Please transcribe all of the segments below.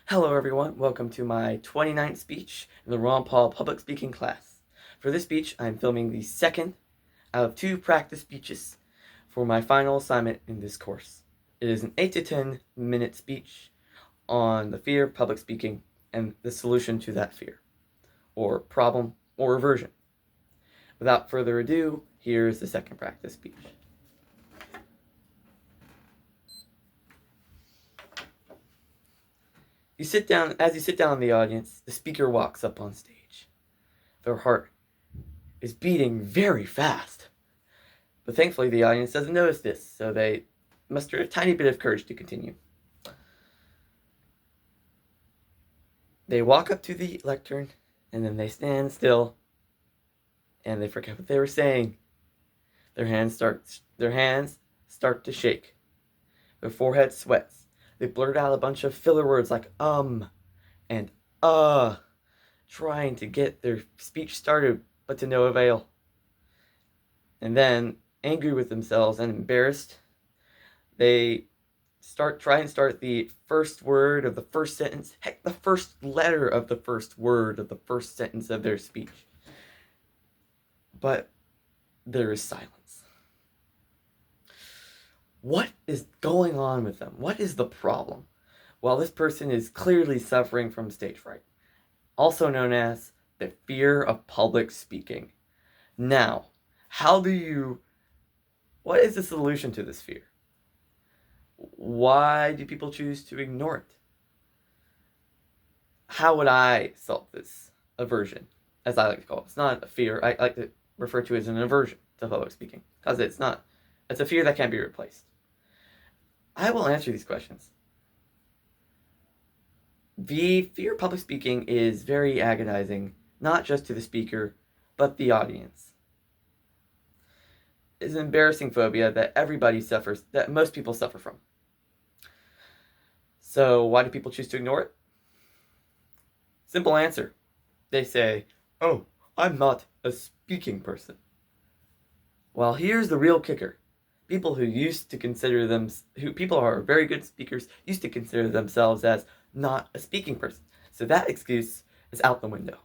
Hello everyone, welcome to my 29th speech in the Ron Paul public speaking class. For this speech, I'm filming the second out of 2 practice speeches for my final assignment in this course. It is an 8 to 10 minute speech on the fear of public speaking and the solution to that fear, or problem, or aversion. Without further ado, here's the second practice speech. As you sit down in the audience, the speaker walks up on stage. Their heart is beating very fast. But thankfully, the audience doesn't notice this, so they muster a tiny bit of courage to continue. They walk up to the lectern, and then they stand still, and they forget what they were saying. Their hands start to shake. Their forehead sweats. They blurt out a bunch of filler words like and trying to get their speech started, but to no avail. And then, angry with themselves and embarrassed, they try and start the first word of the first sentence, heck, the first letter of the first word of the first sentence of their speech. But there is silence. What is going on with them? What is the problem? Well, this person is clearly suffering from stage fright, also known as the fear of public speaking. Now, what is the solution to this fear? Why do people choose to ignore it? How would I solve this aversion, as I like to call it? It's not a fear. I like to refer to it as an aversion to public speaking, because it's a fear that can't be replaced. I will answer these questions. The fear of public speaking is very agonizing, not just to the speaker, but the audience. It's an embarrassing phobia that most people suffer from. So why do people choose to ignore it? Simple answer. They say, "Oh, I'm not a speaking person." Well, here's the real kicker. People who are very good speakers used to consider themselves as not a speaking person. So that excuse is out the window.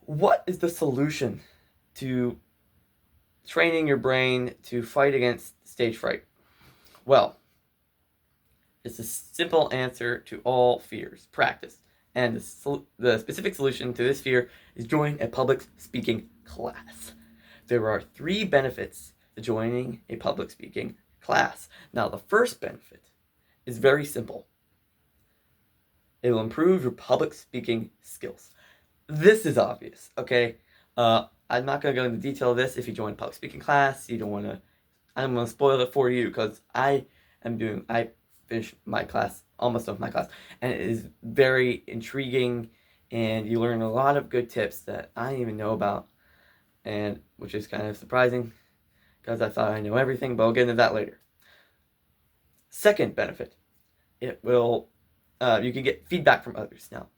What is the solution to training your brain to fight against stage fright? Well, it's a simple answer to all fears: practice. And the specific solution to this fear is join a public speaking class. There are 3 benefits to joining a public speaking class. Now, the first benefit is very simple. It will improve your public speaking skills. This is obvious, okay? I'm not going to go into detail of this. If you join a public speaking class, I'm going to spoil it for you, because I finished my class, almost of my class, and it is very intriguing, and you learn a lot of good tips that I didn't even know about, and which is kind of surprising, because I thought I knew everything, but I'll get into that later. Second benefit, you can get feedback from others. Now,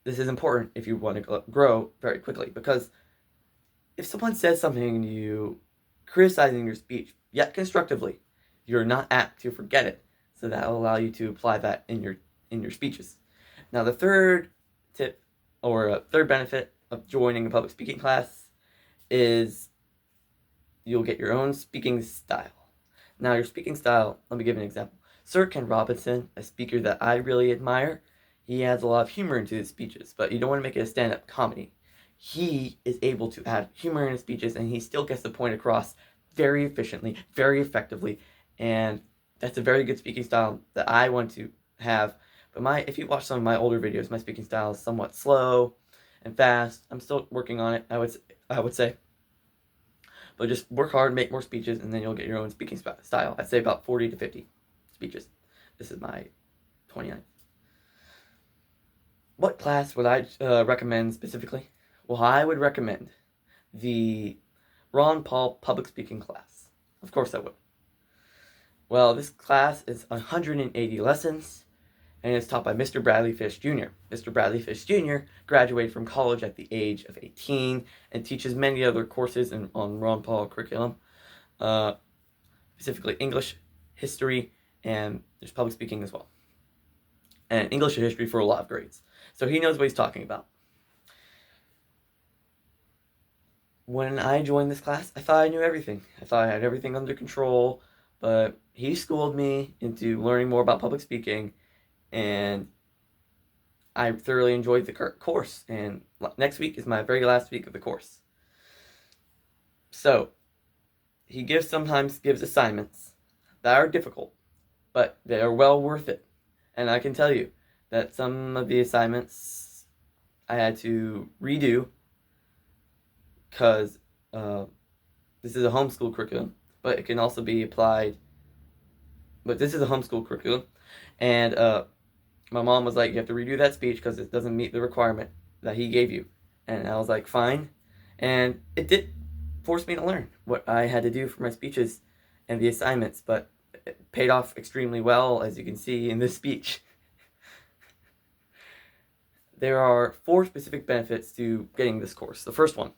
this is important if you want to grow very quickly, because if someone says something to you criticizing your speech, yet constructively, you're not apt to forget it. So that will allow you to apply that in your speeches. Now, the third tip, or third benefit of joining a public speaking class, is you'll get your own speaking style. Now, your speaking style, let me give an example. Sir Ken Robinson, a speaker that I really admire, he adds a lot of humor into his speeches, but you don't want to make it a stand-up comedy. He is able to add humor in his speeches, and he still gets the point across very efficiently, very effectively, and that's a very good speaking style that I want to have. But if you watch some of my older videos, my speaking style is somewhat slow and fast. I'm still working on it, I would say. But just work hard, make more speeches, and then you'll get your own speaking style. I'd say about 40 to 50 speeches. This is my 29th. What class would I recommend specifically? Well, I would recommend the Ron Paul public speaking class. Of course I would. Well, this class is 180 lessons, and it's taught by Mr. Bradley Fish Jr. Mr. Bradley Fish Jr. graduated from college at the age of 18 and teaches many other courses on Ron Paul curriculum, specifically English, history, and there's public speaking as well. and English and history for a lot of grades. So he knows what he's talking about. When I joined this class, I thought I knew everything. I thought I had everything under control, but he schooled me into learning more about public speaking, and I thoroughly enjoyed the course. And next week is my very last week of the course. So, he sometimes gives assignments that are difficult, but they are well worth it. And I can tell you that some of the assignments I had to redo because this is a homeschool curriculum, but it can also be applied. But this is a homeschool curriculum, and my mom was like, you have to redo that speech because it doesn't meet the requirement that he gave you. And I was like, fine. And it did force me to learn what I had to do for my speeches and the assignments, but it paid off extremely well, as you can see in this speech. There are 4 specific benefits to getting this course. The first one,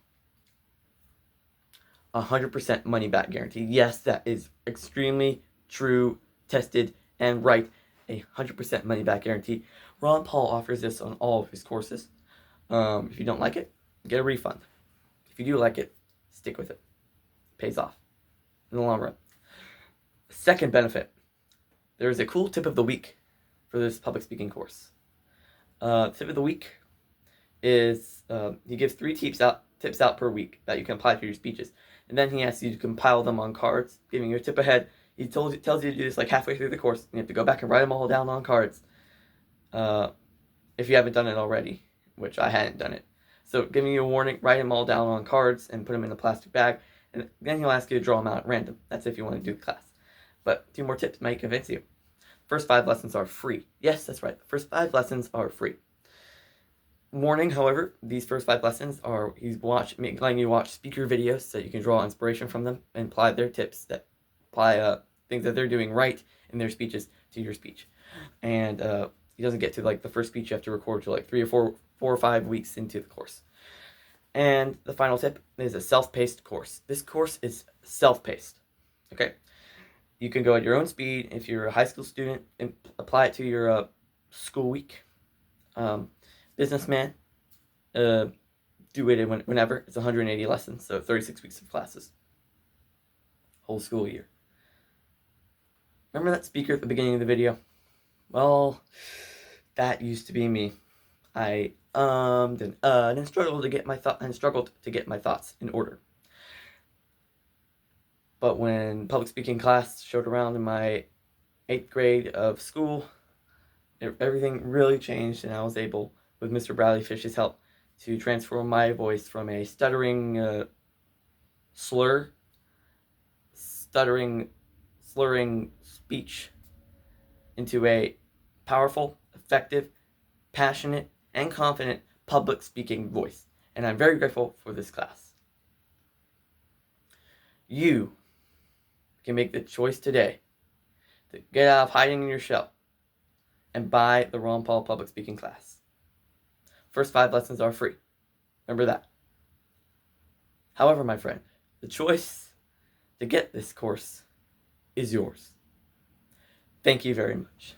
100% money back guarantee. Yes, that is extremely true, tested, and right. 100% money back guarantee. Ron Paul offers this on all of his courses. If you don't like it, get a refund. If you do like it, stick with it. It pays off in the long run. Second benefit, there is a cool tip of the week for this public speaking course. Tip of the week is he gives 3 tips out per week that you can apply to your speeches, and then he asks you to compile them on cards, giving you a tip ahead. He tells you to do this like halfway through the course. You have to go back and write them all down on cards. If you haven't done it already, which I hadn't done it. So giving you a warning, write them all down on cards and put them in a plastic bag. And then he'll ask you to draw them out at random. That's if you want to do the class. But 2 more tips might convince you. First 5 lessons are free. Yes, that's right. The first 5 lessons are free. Warning, however, these first 5 lessons are letting you watch speaker videos so you can draw inspiration from them and apply their tips that apply things that they're doing right in their speeches to your speech. And he doesn't get to like the first speech you have to record till like 3 or 4 or 5 weeks into the course. And the final tip is a self-paced course. This course is self-paced. Okay, you can go at your own speed if you're a high school student and apply it to your school week. Businessman, do it whenever. It's 180 lessons, so 36 weeks of classes, whole school year. Remember that speaker at the beginning of the video? Well, that used to be me. I and struggled to get my thoughts in order. But when public speaking class showed around in my 8th grade of school, everything really changed, and I was able, with Mr. Bradley Fish's help, to transform my voice from a stuttering, slurring speech into a powerful, effective, passionate, and confident public speaking voice. And I'm very grateful for this class. You can make the choice today to get out of hiding in your shell and buy the Ron Paul public speaking class. First 5 lessons are free. Remember that. However, my friend, the choice to get this course is yours. Thank you very much.